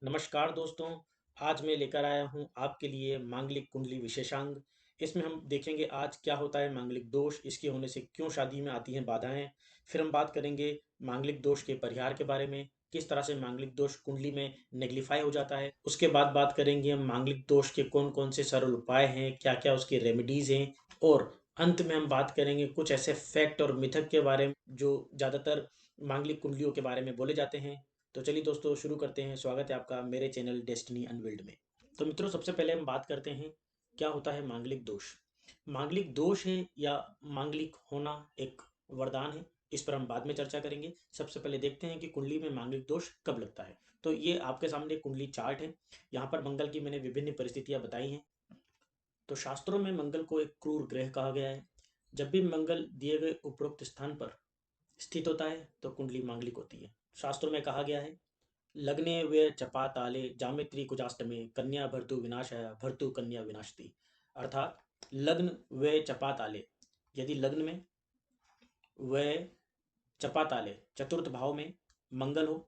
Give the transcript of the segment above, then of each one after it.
नमस्कार दोस्तों, आज मैं लेकर आया हूँ आपके लिए मांगलिक कुंडली विशेषांग। इसमें हम देखेंगे आज क्या होता है मांगलिक दोष, इसके होने से क्यों शादी में आती हैं बाधाएं। फिर हम बात करेंगे मांगलिक दोष के परिहार के बारे में, किस तरह से मांगलिक दोष कुंडली में नेग्लिफाई हो जाता है। उसके बाद बात करेंगे हम मांगलिक दोष के कौन कौन से सरल उपाय हैं, क्या क्या उसके रेमेडीज हैं। और अंत में हम बात करेंगे कुछ ऐसे फैक्ट और मिथक के बारे में जो ज़्यादातर मांगलिक कुंडलियों के बारे में बोले जाते हैं। तो चलिए दोस्तों शुरू करते हैं। स्वागत है आपका मेरे चैनल डेस्टिनी अनविल्ड में। तो मित्रों, सबसे पहले हम बात करते हैं क्या होता है मांगलिक दोष। मांगलिक दोष है या मांगलिक होना एक वरदान है, इस पर हम बाद में चर्चा करेंगे। सबसे पहले देखते हैं कि कुंडली में मांगलिक दोष कब लगता है। तो ये आपके सामने कुंडली चार्ट है। यहाँ पर मंगल की मैंने विभिन्न परिस्थितियां बताई हैं। तो शास्त्रों में मंगल को एक क्रूर ग्रह कहा गया है। जब भी मंगल दिए गए उपरोक्त स्थान पर स्थित होता है तो कुंडली मांगलिक होती है। शास्त्रों में कहा गया है, लग्ने वे चपाताले जामित्री कुजाष्टमे कन्या भर्तु विनाशय भर्तु कन्या विनाशती। अर्थात लग्न वे चपाताले, यदि लग्न में वे चपाताले चतुर्थ भाव में मंगल हो,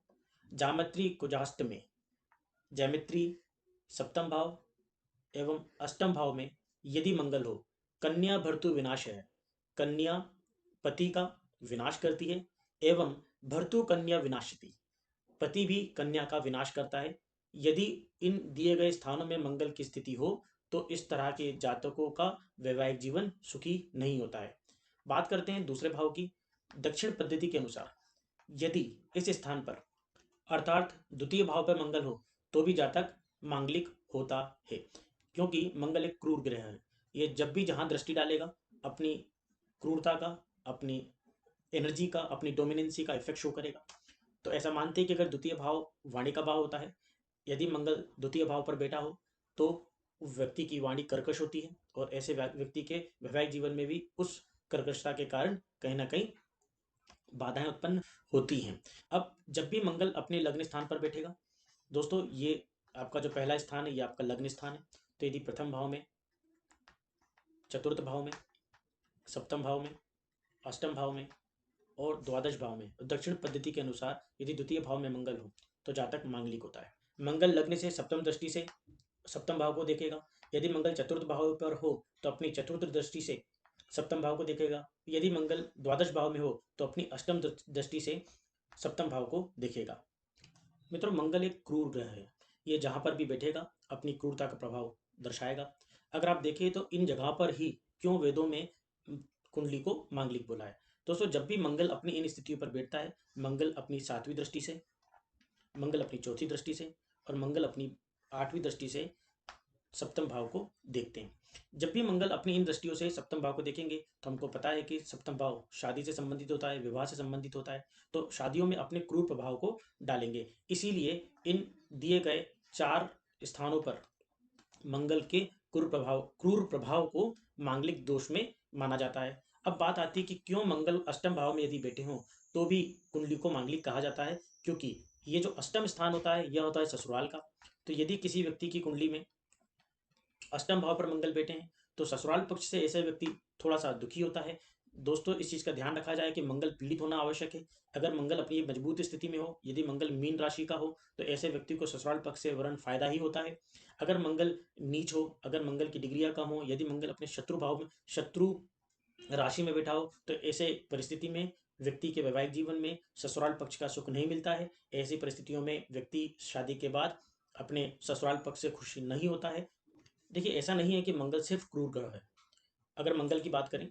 जामित्री कुजाष्ट में जैमित्री सप्तम भाव एवं अष्टम भाव में यदि मंगल हो, कन्या भर्तु विनाश है, कन्या पति का विनाश करती है, एवं भर्तु कन्या विनाशती, पति भी कन्या का विनाश करता है। यदि इन दिए गए स्थानों में मंगल की स्थिति हो तो इस तरह के जातकों का वैवाहिक जीवन सुखी नहीं होता है। बात करते हैं दूसरे भाव की। दक्षिण पद्धति के अनुसार यदि इस स्थान पर अर्थात द्वितीय भाव पर मंगल हो तो भी जातक मांगलिक होता है, क्योंकि मंगल एक क्रूर ग्रह है। ये जब भी जहां दृष्टि डालेगा अपनी क्रूरता का, अपनी एनर्जी का, अपनी डोमिनेंसी का इफेक्ट शो करेगा। तो ऐसा मानते हैं कि अगर द्वितीय भाव वाणी का भाव होता है, यदि मंगल द्वितीय भाव पर बैठा हो तो व्यक्ति की वाणी कर्कश होती है और ऐसे व्यक्ति के वैवाहिक जीवन में भी उस कर्कशता के कारण कहीं ना कहीं बाधाएं उत्पन्न होती हैं। अब जब भी मंगल अपने लग्न स्थान पर बैठेगा दोस्तों, ये आपका जो पहला स्थान है ये आपका लग्न स्थान है। तो यदि प्रथम भाव में, चतुर्थ भाव में, सप्तम भाव में, अष्टम भाव में और द्वादश भाव में दक्षिण पद्धति के अनुसार यदि द्वितीय भाव में मंगल हो तो जातक मांगलिक होता है। मंगल लग्न से सप्तम दृष्टि से सप्तम भाव को देखेगा। यदि मंगल चतुर्थ भाव पर हो तो अपनी चतुर्थ दृष्टि से सप्तम भाव को देखेगा। यदि मंगल द्वादश भाव में हो तो अपनी अष्टम दृष्टि से सप्तम भाव को देखेगा। मित्रों, मंगल एक क्रूर ग्रह है। ये जहां पर भी बैठेगा अपनी क्रूरता का प्रभाव दर्शाएगा। अगर आप देखें तो इन जगह पर ही क्यों वेदों में कुंडली को मांगलिक बोला है। दोस्तों, जब भी मंगल अपनी इन स्थितियों पर बैठता है, मंगल अपनी सातवीं दृष्टि से, मंगल अपनी चौथी दृष्टि से और मंगल अपनी आठवीं दृष्टि से सप्तम भाव को देखते हैं। जब भी मंगल अपनी इन दृष्टियों से सप्तम भाव को देखेंगे तो हमको पता है कि सप्तम भाव शादी से संबंधित होता है, विवाह से संबंधित होता है। तो शादियों में अपने क्रूर प्रभाव को डालेंगे। इसीलिए इन दिए गए चार स्थानों पर मंगल के क्रूर प्रभाव को मांगलिक दोष में माना जाता है। अब बात आती है कि क्यों मंगल अष्टम भाव में यदि बैठे हों तो भी कुंडली को मांगलिक कहा जाता है, क्योंकि ये जो अष्टम स्थान होता है यह होता है ससुराल का। तो यदि किसी व्यक्ति की कुंडली में अष्टम भाव पर मंगल बैठे हैं तो ससुराल पक्ष से ऐसे व्यक्ति थोड़ा सा दुखी होता है। दोस्तों, इस चीज का ध्यान रखा जाए कि मंगल पीड़ित होना आवश्यक है। अगर मंगल अपनी मजबूत स्थिति में हो, यदि मंगल मीन राशि का हो तो ऐसे व्यक्ति को ससुराल पक्ष से वरण फायदा ही होता है। अगर मंगल नीच हो, अगर मंगल की डिग्रियां कम हो, यदि मंगल अपने शत्रु भाव में, शत्रु राशि में बैठा हो तो ऐसे परिस्थिति में व्यक्ति के वैवाहिक जीवन में ससुराल पक्ष का सुख नहीं मिलता है। ऐसी परिस्थितियों में व्यक्ति शादी के बाद अपने ससुराल पक्ष से खुश नहीं होता है। देखिए, ऐसा नहीं है कि मंगल सिर्फ क्रूर ग्रह है। अगर मंगल की बात करें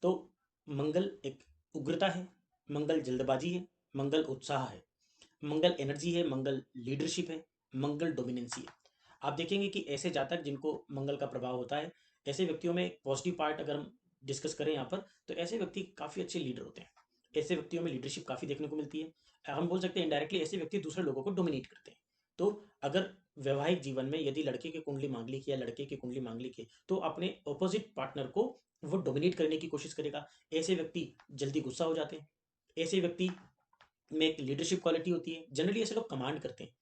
तो मंगल एक उग्रता है, मंगल जल्दबाजी है, मंगल उत्साह है, मंगल एनर्जी है, मंगल लीडरशिप है, मंगल डोमिनेंसी है। आप देखेंगे कि ऐसे जातक जिनको मंगल का प्रभाव होता है, ऐसे व्यक्तियों में पॉजिटिव पार्ट अगर हम डिस्कस करें यहाँ पर, तो ऐसे व्यक्ति काफ़ी अच्छे लीडर होते हैं। ऐसे व्यक्तियों में लीडरशिप काफ़ी देखने को मिलती है। हम बोल सकते हैं इनडायरेक्टली ऐसे व्यक्ति दूसरे लोगों को डोमिनेट करते हैं। तो अगर वैवाहिक जीवन में यदि लड़के की कुंडली मांगलिक है या लड़के की कुंडली मांगलिक है तो अपने ऑपोजिट पार्टनर को वो डोमिनेट करने की कोशिश करेगा। ऐसे व्यक्ति जल्दी गुस्सा हो जाते हैं। ऐसे व्यक्ति में एक लीडरशिप क्वालिटी होती है। जनरली ऐसे लोग कमांड करते हैं।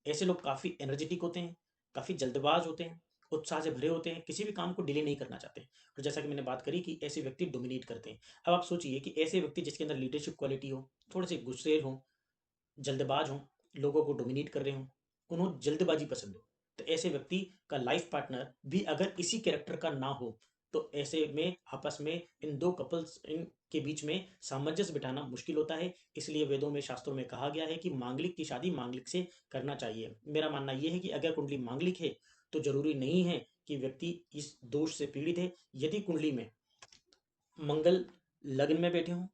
ऐसे लोग काफ़ी एनर्जेटिक होते हैं, काफ़ी जल्दबाज होते हैं, उत्साह से भरे होते हैं, किसी भी काम को डिले नहीं करना चाहते। और जैसा कि मैंने बात करी कि ऐसे व्यक्ति डोमिनेट करते हैं। अब आप सोचिए कि ऐसे व्यक्ति जिसके अंदर लीडरशिप क्वालिटी हो, थोड़े से गुस्सेल हों, जल्दबाज हों, लोगों को डोमिनेट कर रहे हों, उन्हें जल्दबाजी पसंद हो, तो ऐसे व्यक्ति का लाइफ पार्टनर भी अगर इसी कैरेक्टर का ना हो, तो ऐसे में आपस में इन दो कपल्स इन के बीच में सामंजस्य बिठाना मुश्किल होता है। इसलिए वेदों में, शास्त्रों में कहा गया है कि मांगलिक की शादी मांगलिक से करना चाहिए। मेरा मानना यह है कि अगर कुंडली मांगलिक है तो जरूरी नहीं है कि व्यक्ति इस दोष से पीड़ित है। यदि कुंडली में मंगल लग्न में बैठे हों,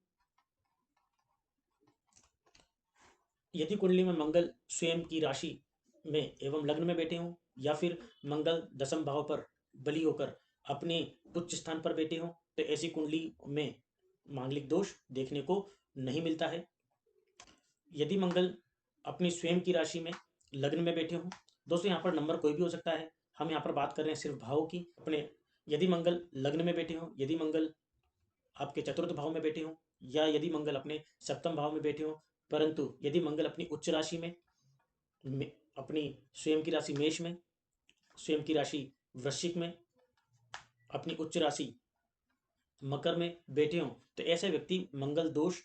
यदि कुंडली में मंगल स्वयं की राशि में एवं लग्न में बैठे हों, या फिर मंगल दसम भाव पर बली होकर अपने उच्च स्थान पर बैठे हों, तो ऐसी कुंडली में मांगलिक दोष देखने को नहीं मिलता है। यदि मंगल अपनी स्वयं की राशि में लग्न में बैठे हों, दोस्तों यहाँ पर नंबर कोई भी हो सकता है, हम यहाँ पर बात कर रहे हैं सिर्फ भाव की। अपने यदि मंगल लग्न में बैठे हों, यदि मंगल आपके चतुर्थ भाव में बैठे हों, या यदि मंगल अपने सप्तम भाव में बैठे हों, परंतु यदि मंगल अपनी उच्च राशि में, अपनी स्वयं की राशि मेष में, स्वयं की राशि वृश्चिक में, अपनी उच्च राशि मकर में बैठे हों, तो ऐसे व्यक्ति मंगल दोष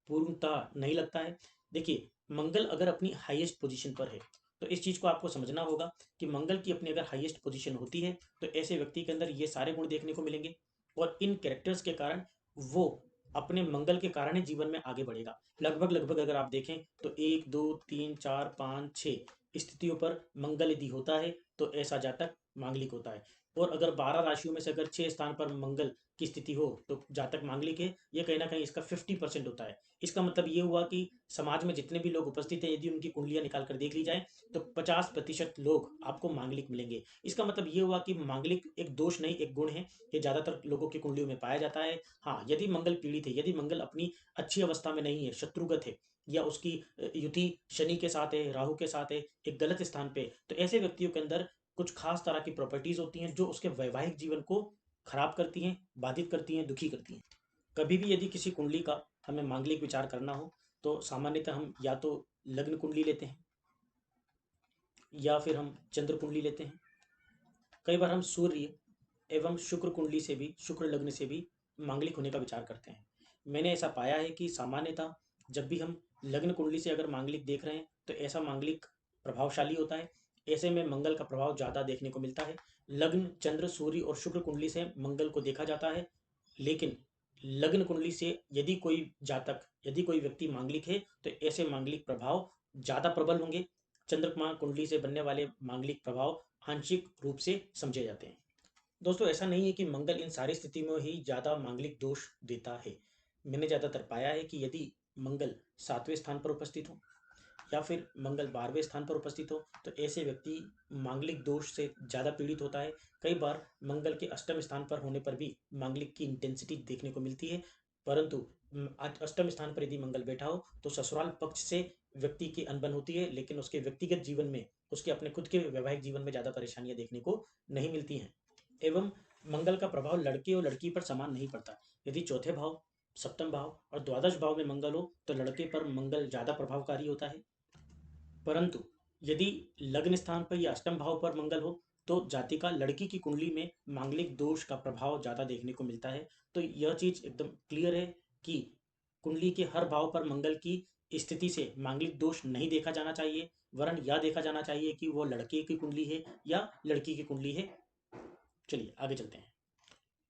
पूर्णतः नहीं लगता है। देखिए, मंगल अगर अपनी हाईएस्ट पोजीशन पर है, तो इस चीज को आपको समझना होगा कि मंगल की अपनी अगर हाईएस्ट पोजीशन होती है, तो ऐसे व्यक्ति के अंदर ये सारे गुण देखने को मिलेंगे, और इन कैरेक्टर्स के कारण वो अपने मंगल के कारण ही जीवन में आगे बढ़ेगा। लगभग लगभग अगर आप देखें तो 1 2 3 4 5 6 स्थितियों पर मंगल यदि होता है, तो ऐसा जातक मांगलिक होता है। और अगर 12 राशियों में से अगर 6 स्थान पर मंगल की स्थिति हो, तो जातक मांगलिक है। ये कहीं ना कहीं इसका 50% होता है। इसका मतलब ये हुआ कि समाज में जितने भी लोग उपस्थित हैं, यदि उनकी कुंडलियां निकाल कर देख ली जाए, तो 50% लोग आपको मांगलिक मिलेंगे। इसका मतलब ये हुआ कि मांगलिक एक दोष नहीं, एक गुण है। ये ज्यादातर लोगों की कुंडलियों में पाया जाता है। हाँ, यदि मंगल पीड़ित है, यदि मंगल अपनी अच्छी अवस्था में नहीं है, शत्रुगत है, या उसकी युति शनि के साथ है, राहु के साथ है, एक गलत स्थान पे, तो ऐसे व्यक्तियों के अंदर कुछ खास तरह की प्रॉपर्टीज होती हैं जो उसके वैवाहिक जीवन को खराब करती हैं, बाधित करती हैं, दुखी करती हैं। कभी भी यदि किसी कुंडली का हमें मांगलिक विचार करना हो, तो सामान्यतः हम या तो लग्न कुंडली लेते हैं, या फिर हम चंद्र कुंडली लेते हैं। कई बार हम सूर्य एवं शुक्र कुंडली से भी, शुक्र लग्न से भी मांगलिक होने का विचार करते हैं। मैंने ऐसा पाया है कि सामान्यतः जब भी हम लग्न कुंडली से अगर मांगलिक देख रहे हैं, तो ऐसा मांगलिक प्रभावशाली होता है। ऐसे में मंगल का प्रभाव ज़्यादा देखने को मिलता है। लग्न, चंद्र, सूर्य और शुक्र कुंडली से मंगल को देखा जाता है, लेकिन लग्न कुंडली से यदि कोई जातक, यदि कोई व्यक्ति मांगलिक है, तो ऐसे मांगलिक प्रभाव ज़्यादा प्रबल होंगे। चंद्रमा कुंडली से बनने वाले मांगलिक प्रभाव आंशिक रूप से समझे जाते हैं। दोस्तों, ऐसा नहीं है कि मंगल इन सारी स्थिति में ही ज़्यादा मांगलिक दोष देता है। मैंने ज़्यादातर पाया है कि यदि मंगल 7वें स्थान पर उपस्थित हो, या फिर मंगल 12वें स्थान पर उपस्थित हो, तो ऐसे व्यक्ति मांगलिक दोष से ज़्यादा पीड़ित होता है। कई बार मंगल के अष्टम स्थान पर होने पर भी मांगलिक की इंटेंसिटी देखने को मिलती है, परंतु अष्टम स्थान पर यदि मंगल बैठा हो, तो ससुराल पक्ष से व्यक्ति की अनबन होती है, लेकिन उसके व्यक्तिगत जीवन में, उसके अपने खुद के वैवाहिक जीवन में ज़्यादा परेशानियां देखने को नहीं मिलती हैं। एवं मंगल का प्रभाव लड़के और लड़की पर समान नहीं पड़ता। यदि चौथे भाव, सप्तम भाव और द्वादश भाव में मंगल हो, तो लड़के पर मंगल ज़्यादा प्रभावकारी होता है, परंतु यदि लग्न स्थान पर या अष्टम भाव पर मंगल हो, तो जातिका लड़की की कुंडली में मांगलिक दोष का प्रभाव ज़्यादा देखने को मिलता है। तो यह चीज़ एकदम क्लियर है कि कुंडली के हर भाव पर मंगल की स्थिति से मांगलिक दोष नहीं देखा जाना चाहिए, वरन यह देखा जाना चाहिए कि वो लड़के की कुंडली है या लड़की की कुंडली है। चलिए आगे चलते हैं।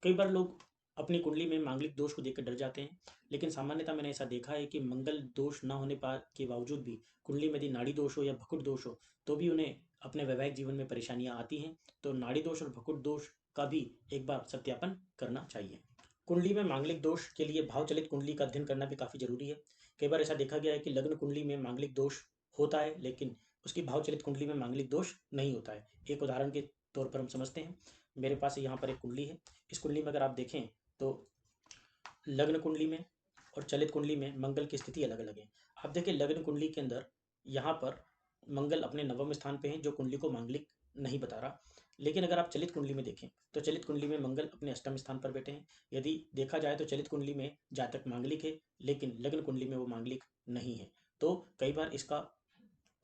कई बार लोग अपनी कुंडली में मांगलिक दोष को देखकर डर जाते हैं, लेकिन सामान्यतः मैंने ऐसा देखा है कि मंगल दोष न होने के बावजूद भी कुंडली में यदि नाड़ी दोष हो या भकुट दोष हो, तो भी उन्हें अपने वैवाहिक जीवन में परेशानियां आती हैं। तो नाड़ी दोष और भकुट दोष का भी एक बार सत्यापन करना चाहिए। कुंडली में मांगलिक दोष के लिए भावचलित कुंडली का अध्ययन करना भी काफ़ी जरूरी है। कई बार ऐसा देखा गया है कि लग्न कुंडली में मांगलिक दोष होता है, लेकिन उसकी भावचलित कुंडली में मांगलिक दोष नहीं होता है। एक उदाहरण के तौर पर हम समझते हैं। मेरे पास यहाँ पर एक कुंडली है। इस कुंडली में अगर आप देखें, तो लग्न कुंडली में और चलित कुंडली में मंगल की स्थिति अलग अलग है। आप देखिए, लग्न कुंडली के अंदर यहाँ पर मंगल अपने नवम स्थान पे है, जो कुंडली को मांगलिक नहीं बता रहा। लेकिन अगर आप चलित कुंडली में देखें, तो चलित कुंडली में मंगल अपने अष्टम स्थान पर बैठे हैं। यदि देखा जाए तो चलित कुंडली में जातक मांगलिक है, लेकिन लग्न कुंडली में वो मांगलिक नहीं है। तो कई बार इसका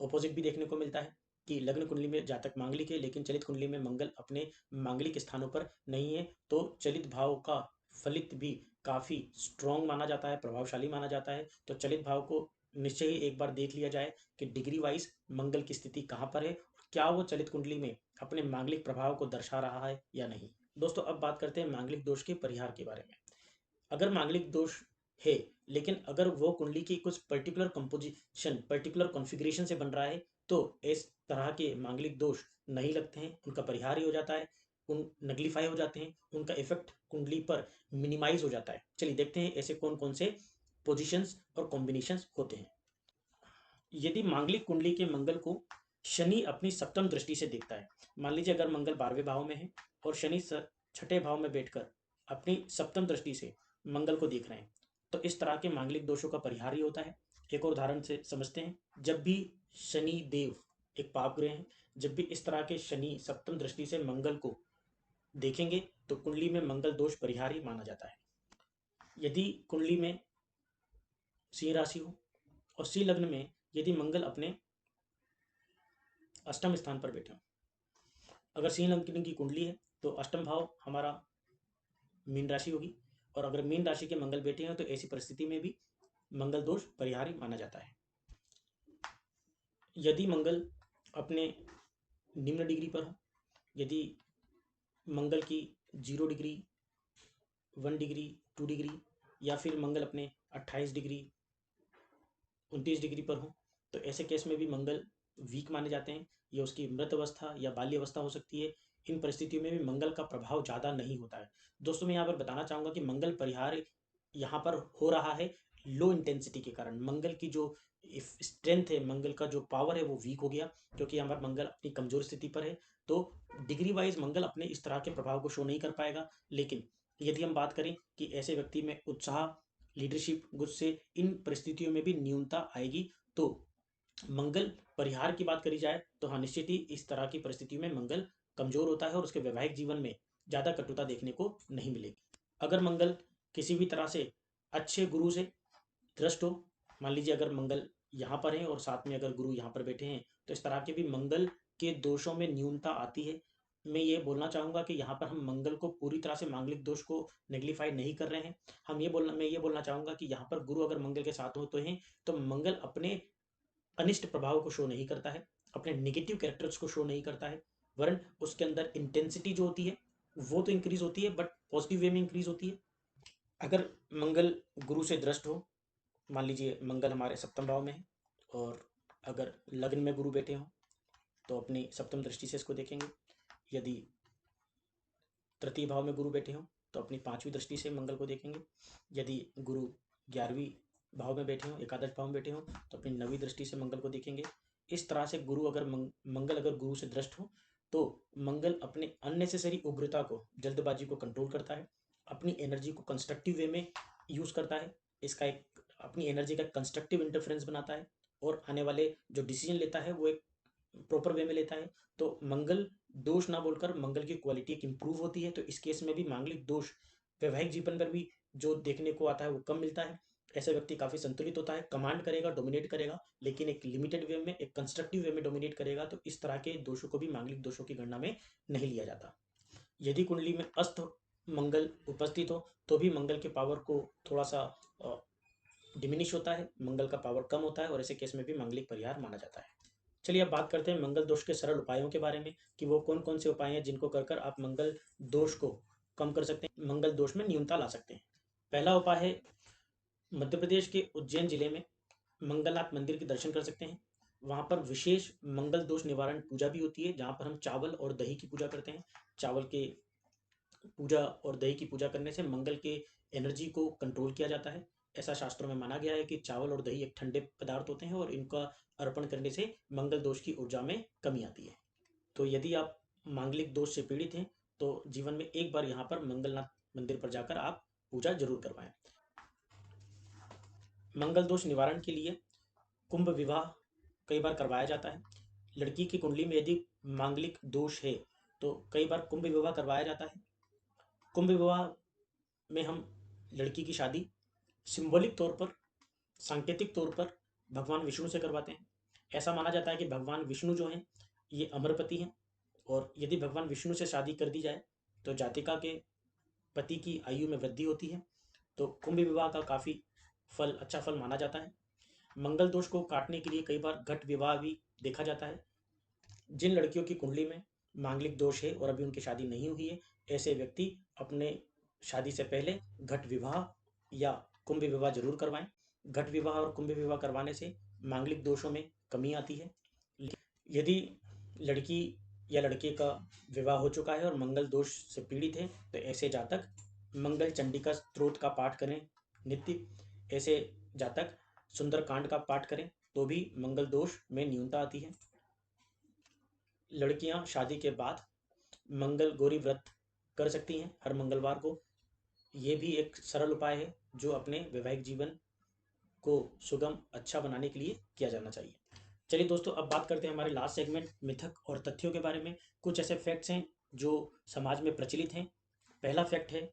ऑपोजिट भी देखने को मिलता है कि लग्न कुंडली में जातक मांगलिक है, लेकिन चलित कुंडली में मंगल अपने मांगलिक स्थानों पर नहीं है। तो चलित भाव का फलित भी काफी स्ट्रॉन्ग माना जाता है, प्रभावशाली माना जाता है। तो चलित भाव को निश्चय ही एक बार देख लिया जाए कि डिग्री वाइज मंगल की स्थिति कहाँ पर है, क्या वो चलित कुंडली में अपने मांगलिक प्रभाव को दर्शा रहा है या नहीं। दोस्तों अब बात करते हैं मांगलिक दोष के परिहार के बारे में। अगर मांगलिक दोष है, लेकिन अगर वो कुंडली की कुछ पर्टिकुलर कंपोजिशन, पर्टिकुलर कॉन्फ़िगरेशन से बन रहा है, तो इस तरह के मांगलिक दोष नहीं लगते हैं, उनका परिहार ही हो जाता है, उन नगलिफाई हो जाते हैं, उनका इफेक्ट कुंडली पर मिनिमाइज हो जाता है। चलिए देखते हैं ऐसे कौन कौन से पोजिशंस और कॉम्बिनेशंस होते हैं। यदि मांगलिक कुंडली के मंगल को शनि अपनी सप्तम दृष्टि से देखता है, मान लीजिए अगर मंगल 12वें भाव में है और शनि छठे भाव में बैठकर अपनी सप्तम दृष्टि से मंगल को देख रहे हैं, तो इस तरह के मांगलिक दोषों का परिहार ही होता है। एक और उदाहरण से समझते हैं। जब भी शनि देव एक पाप ग्रह हैं, जब भी इस तरह के शनि सप्तम दृष्टि से मंगल को देखेंगे तो कुंडली में मंगल दोष परिहारी माना जाता है। यदि कुंडली में सिंह राशि हो और सिंह लग्न में यदि मंगल अपने अष्टम स्थान पर बैठे हो, अगर सिंह लग्न की कुंडली है तो अष्टम भाव हमारा मीन राशि होगी, और अगर मीन राशि के मंगल बैठे हैं तो ऐसी परिस्थिति में भी मंगल दोष परिहारी माना जाता है। यदि मंगल अपने निम्न डिग्री पर हो, यदि मंगल की 0 डिग्री, 1 डिग्री, 2 डिग्री, या फिर मंगल अपने 28 डिग्री, 29 डिग्री पर हो, तो ऐसे केस में भी मंगल वीक माने जाते हैं। ये उसकी मृत अवस्था या बाल्य अवस्था हो सकती है। इन परिस्थितियों में भी मंगल का प्रभाव ज़्यादा नहीं होता है। दोस्तों मैं यहाँ पर बताना चाहूँगा कि मंगल परिहार यहाँ पर हो रहा है लो इंटेंसिटी के कारण। मंगल की जो स्ट्रेंथ है, मंगल का जो पावर है वो वीक हो गया, क्योंकि यहाँ पर मंगल अपनी कमजोर स्थिति पर है। तो डिग्री वाइज मंगल अपने इस तरह के प्रभाव को शो नहीं कर पाएगा। लेकिन यदि हम बात करें कि ऐसे व्यक्ति में उत्साह, लीडरशिप, गुस्से, इन परिस्थितियों में भी न्यूनता आएगी, तो मंगल परिहार की बात करी जाए तो हाँ निश्चित ही इस तरह की परिस्थिति में मंगल कमजोर होता है और उसके वैवाहिक जीवन में ज़्यादा कटुता देखने को नहीं मिलेगी। अगर मंगल किसी भी तरह से अच्छे गुरु से दृष्ट हो, मान लीजिए अगर मंगल यहाँ पर है और साथ में अगर गुरु यहाँ पर बैठे हैं, तो इस तरह के भी मंगल के दोषों में न्यूनता आती है। मैं ये बोलना चाहूँगा कि यहाँ पर हम मंगल को पूरी तरह से मांगलिक दोष को नेग्लीफाई नहीं कर रहे हैं। मैं ये बोलना चाहूँगा कि यहाँ पर गुरु अगर मंगल के साथ हो तो हैं, तो मंगल अपने अनिष्ट प्रभाव को शो नहीं करता है, अपने नेगेटिव कैरेक्टर्स को शो नहीं करता है, वरन उसके अंदर इंटेंसिटी जो होती है वो तो इंक्रीज होती है, बट पॉजिटिव वे में इंक्रीज होती है। अगर मंगल गुरु से दृष्ट हो, मान लीजिए मंगल हमारे सप्तम भाव में है और अगर लग्न में गुरु बैठे हों तो अपनी सप्तम दृष्टि से इसको देखेंगे। यदि तृतीय भाव में गुरु बैठे हों तो अपनी पांचवी दृष्टि से मंगल को देखेंगे। यदि गुरु 11वीं भाव में बैठे हों, एकादश भाव में बैठे हों, तो अपनी 9वीं दृष्टि से मंगल को देखेंगे। इस तरह से गुरु अगर मंगल अगर गुरु से दृष्ट हो तो मंगल अपने अननेसेसरी उग्रता को, जल्दबाजी को कंट्रोल करता है, अपनी एनर्जी को कंस्ट्रक्टिव वे में यूज करता है, इसका एक अपनी एनर्जी का कंस्ट्रक्टिव इंटरफेरेंस बनाता है और आने वाले जो डिसीजन लेता है वो एक प्रॉपर वे में लेता है। तो मंगल दोष ना बोलकर मंगल की क्वालिटी एक इंप्रूव होती है। तो इस केस में भी मांगलिक दोष वैवाहिक जीवन पर भी जो देखने को आता है वो कम मिलता है। ऐसा व्यक्ति काफी संतुलित होता है, कमांड करेगा, डोमिनेट करेगा, लेकिन एक लिमिटेड वे में, एक कंस्ट्रक्टिव वे में डोमिनेट करेगा। तो इस तरह के दोषों को भी मांगलिक दोषों की गणना में नहीं लिया जाता। यदि कुंडली में अस्त मंगल उपस्थित हो तो भी मंगल के पावर को थोड़ा सा डिमिनिश होता है, मंगल का पावर कम होता है और ऐसे केस में भी मांगलिक परिहार माना जाता है। चलिए अब बात करते हैं मंगल दोष के सरल उपायों के बारे में कि वो कौन कौन से उपाय हैं जिनको कर कर आप मंगल दोष को कम कर सकते हैं, मंगल दोष में न्यूनता ला सकते हैं। पहला उपाय है मध्य प्रदेश के उज्जैन जिले में मंगलनाथ मंदिर के दर्शन कर सकते हैं। वहाँ पर विशेष मंगल दोष निवारण पूजा भी होती है, जहाँ पर हम चावल और दही की पूजा करते हैं। चावल के पूजा और दही की पूजा करने से मंगल के एनर्जी को कंट्रोल किया जाता है। ऐसा शास्त्रों में माना गया है कि चावल और दही एक ठंडे पदार्थ होते हैं और इनका अर्पण करने से मंगल दोष की ऊर्जा में कमी आती है। तो यदि आप मांगलिक दोष से पीड़ित हैं तो जीवन में एक बार यहाँ पर मंगलनाथ मंदिर पर जाकर आप पूजा जरूर करवाएं। मंगल दोष निवारण के लिए कुंभ विवाह कई बार करवाया जाता है। लड़की की कुंडली में यदि मांगलिक दोष है तो कई बार कुंभ विवाह करवाया जाता है। कुंभ विवाह में हम लड़की की शादी सिंबॉलिक तौर पर, सांकेतिक तौर पर भगवान विष्णु से करवाते हैं। ऐसा माना जाता है कि भगवान विष्णु जो हैं ये अमरपति हैं और यदि भगवान विष्णु से शादी कर दी जाए तो जातिका के पति की आयु में वृद्धि होती है। तो कुंभ विवाह का काफ़ी अच्छा फल माना जाता है। मंगल दोष को काटने के लिए कई बार घट विवाह भी देखा जाता है। जिन लड़कियों की कुंडली में मांगलिक दोष है और अभी उनकी शादी नहीं हुई है, ऐसे व्यक्ति अपने शादी से पहले घट विवाह या कुंभ विवाह जरूर करवाएं। घट विवाह और कुंभ विवाह करवाने से मांगलिक दोषों में कमी आती है। यदि लड़की या लड़के का विवाह हो चुका है और मंगल दोष से पीड़ित है, तो ऐसे जातक मंगल चंडिका स्तोत्र का पाठ करें नित्य। ऐसे जातक सुंदरकांड का पाठ करें तो भी मंगल दोष में न्यूनता आती है। लड़कियां शादी के बाद मंगल गौरी व्रत कर सकती हैं हर मंगलवार को। ये भी एक सरल उपाय है जो अपने वैवाहिक जीवन को सुगम अच्छा बनाने के लिए किया जाना चाहिए। चलिए दोस्तों, अब बात करते हैं हमारे लास्ट सेगमेंट मिथक और तथ्यों के बारे में। कुछ ऐसे फैक्ट्स हैं जो समाज में प्रचलित हैं। पहला फैक्ट है,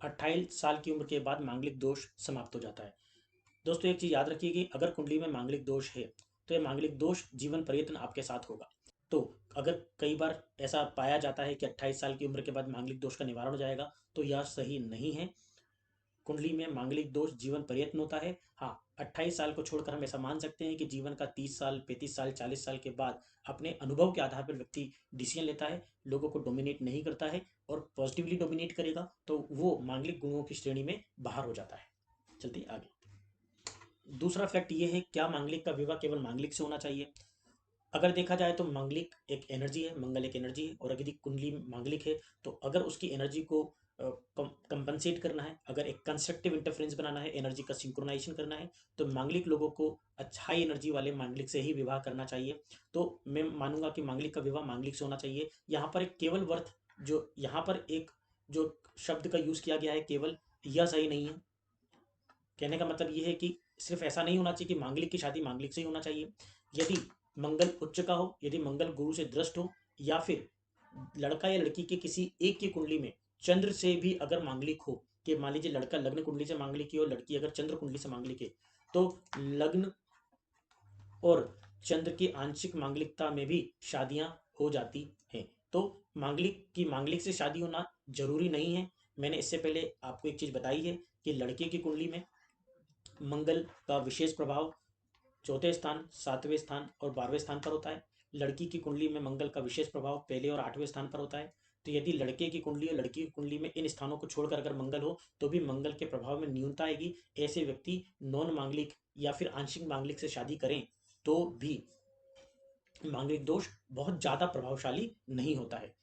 28 साल की उम्र के बाद मांगलिक दोष समाप्त हो जाता है। दोस्तों, एक चीज याद रखिए कि अगर कुंडली में मांगलिक दोष है तो यह मांगलिक दोष जीवन पर्यंत आपके साथ होगा। तो अगर कई बार ऐसा पाया जाता है कि 28 साल की उम्र के बाद मांगलिक दोष का निवारण हो जाएगा, तो यह सही नहीं है। कुंडली में मांगलिक दोष जीवन पर्यंत होता है। हाँ, 28 साल को छोड़कर हम ऐसा मान सकते हैं कि जीवन का 30 साल, 35 साल, 40 साल के बाद अपने अनुभव के आधार पर व्यक्ति डिसीजन लेता है, लोगों को डोमिनेट नहीं करता है और पॉजिटिवली डोमिनेट करेगा तो वो मांगलिक गुणों की श्रेणी में बाहर हो जाता है। चलते आगे। दूसरा फैक्ट ये है, क्या मांगलिक का विवाह केवल मांगलिक से होना चाहिए? अगर देखा जाए तो मांगलिक एक एनर्जी है, मंगल एक एनर्जी है, और अगर कुंडली मांगलिक है तो अगर उसकी एनर्जी को कंपनसेट करना है, अगर एक कंस्ट्रक्टिव इंटरफेरेंस बनाना है, एनर्जी का सिंक्रोनाइजेशन करना है, तो मांगलिक लोगों को अच्छाई एनर्जी वाले मांगलिक से ही विवाह करना चाहिए। तो मैं मानूंगा कि मांगलिक का विवाह मांगलिक से होना चाहिए। यहाँ पर एक केवल वर्थ, जो यहाँ पर एक जो शब्द का यूज किया गया है केवल, यह सही नहीं है। कहने का मतलब ये है कि सिर्फ ऐसा नहीं होना चाहिए कि मांगलिक की शादी मांगलिक से ही होना चाहिए। यदि मंगल उच्च का हो, यदि मंगल गुरु से दृष्ट हो, या फिर लड़का या लड़की के किसी एक की कुंडली में चंद्र से भी अगर मांगलिक हो, कि मान लीजिए लड़का लग्न कुंडली से मांगलिक है और लड़की अगर चंद्र कुंडली से मांगलिक है, तो लग्न और चंद्र की आंशिक मांगलिकता में भी शादियां हो जाती हैं। तो मांगलिक की मांगलिक से शादी होना जरूरी नहीं है। मैंने इससे पहले आपको एक चीज बताई है कि लड़के की कुंडली में मंगल का विशेष प्रभाव चौथे स्थान, सातवें स्थान और 12वें स्थान पर होता है। लड़की की कुंडली में मंगल का विशेष प्रभाव पहले और 8वें स्थान पर होता है। तो यदि लड़के की कुंडली और लड़की की कुंडली में इन स्थानों को छोड़कर अगर मंगल हो, तो भी मंगल के प्रभाव में न्यूनता आएगी। ऐसे व्यक्ति नॉन मांगलिक या फिर आंशिक मांगलिक से शादी करें तो भी मांगलिक दोष बहुत ज़्यादा प्रभावशाली नहीं होता है।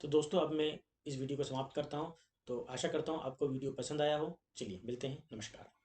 तो दोस्तों, अब मैं इस वीडियो को समाप्त करता हूँ। तो आशा करता हूँ आपको वीडियो पसंद आया हो। चलिए मिलते हैं, नमस्कार।